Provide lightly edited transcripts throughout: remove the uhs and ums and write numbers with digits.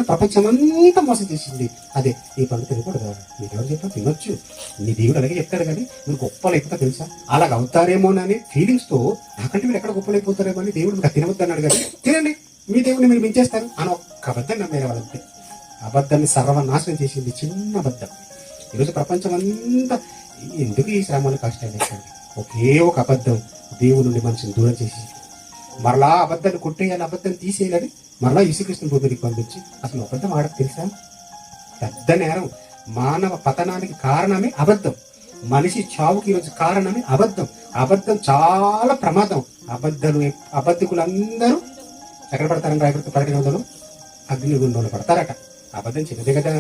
ప్రపంచం అంతా మోసం చేసింది. అదే ఈ పండు తినకూడదు, నీకు ఎవరు చెప్పా తినొచ్చు, నీ దేవుడు అలాగే చెప్తాడు కానీ మీరు గొప్పలు అయిపోతా తెలుసా, అలాగ అవుతారేమోనని ఫీలింగ్స్ తో నాకంటే మీరు ఎక్కడ గొప్పలు అయిపోతారేమో అని దేవుడు మీకు తినవద్దు అన్నాడు కానీ తినండి మీ దేవుడిని మీరు మించేస్తారు అని ఒక్క అబద్ధం నమ్మేరే వాళ్ళంతే. అబద్ధాన్ని సర్వనాశనం చేసింది చిన్న అబద్ధం. ఈరోజు ప్రపంచం అంతా ఎందుకు ఈ శ్రమలు కష్టాలు ఎక్కండి, ఒకే ఒక అబద్ధం దేవుడి నుండి మనిషిని దూరం చేసి మరలా అబద్ధాన్ని కొట్టేయాలి, అబద్ధాన్ని తీసేయాలని మరలా యేసుక్రీస్తుని భూమికి పంపించి అసలు అబద్ధం ఆడకు తెలుసా, పెద్ద నేరం. మానవ పతనానికి కారణమే అబద్ధం, మనిషి చావుకి ఈరోజు కారణమే అబద్ధం. అబద్ధం చాలా ప్రమాదం. అబద్ధికులందరూ ఎక్కడ పడతారని రాయబడితే 11 అగ్నిగుండంలో పడతారట. అబద్ధం చిన్నదే కదా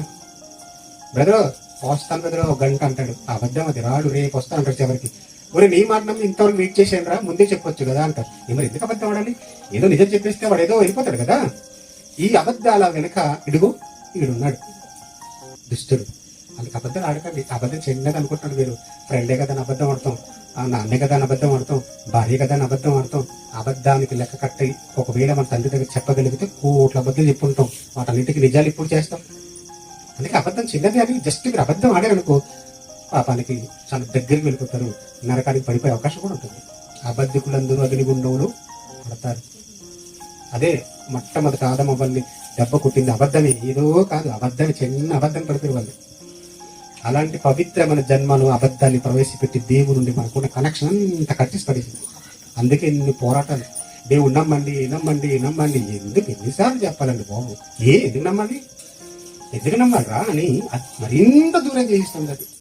బ్రదర్, వస్తాను బ్రదర్, 1 గంట అంటాడు, అబద్ధం అది, రాడు రేపు వస్తా అంటాడు చివరికి. మరి నీ మాట నమ్మి ఇంతవరకు వెయిట్ చేసాను రా, ముందే చెప్పొచ్చు కదా అంటారు. మరి ఎందుకు అబద్ధం ఆడాలి, ఏదో నిజం చెప్పేస్తే వాడు ఏదో వెళ్ళిపోతాడు కదా. ఈ అబద్ధాల వెనుక ఇడుగు ఈడున్నాడు దుష్టుడు. అందుకు అబద్ధాలు ఆడకండి. అబద్ధం చిన్నది అనుకుంటున్నాడు మీరు, ఫ్రెండే కదా అని అబద్ధం ఆడతాం, నాన్నే కదా అని అబద్ధం ఆడతాం, భార్య కదా అని అబద్ధం ఆడతాం. అబద్ధానికి లెక్క కట్టి ఒకవేళ మన తండ్రి దగ్గర చెప్పగలిగితే కోట్ల అబద్ధం చెప్పుకుంటాం, వాటన్నింటికి నిజాలు ఇప్పుడు చేస్తాం. అందుకే అబద్ధం చిన్నది అని జస్ట్ మీరు అబద్ధం ఆడారనుకో పాపానికి చాలా దగ్గరికి వెళ్ళిపోతారు, నరకానికి పడిపోయే అవకాశం కూడా ఉంటుంది. అబద్ధికులందరూ అగ్నిగుండంలో పడతారు. అదే మొట్టమొదటి ఆదమవ్వల్ని దెబ్బ కొట్టింది అబద్ధమే, ఏదో కాదు, అబద్ధమే, చిన్న అబద్ధం పడిపోయి వాళ్ళు. అలాంటి పవిత్రమైన జన్మను అబద్ధాన్ని ప్రవేశపెట్టి దేవుడి నుండి మనకున్న కనెక్షన్ అంతా కట్టిసి పడేసింది. అందుకే ఇన్ని పోరాటాలు, దేవుడు నమ్మండి నమ్మండి నమ్మండి, ఎందుకు ఎన్నిసార్లు చెప్పాలండి బాబు, ఎందుకు నమ్మాలి, ఎందుకు నమ్మాలి రా అని మరింత దూరం చేయిస్తుంది అది.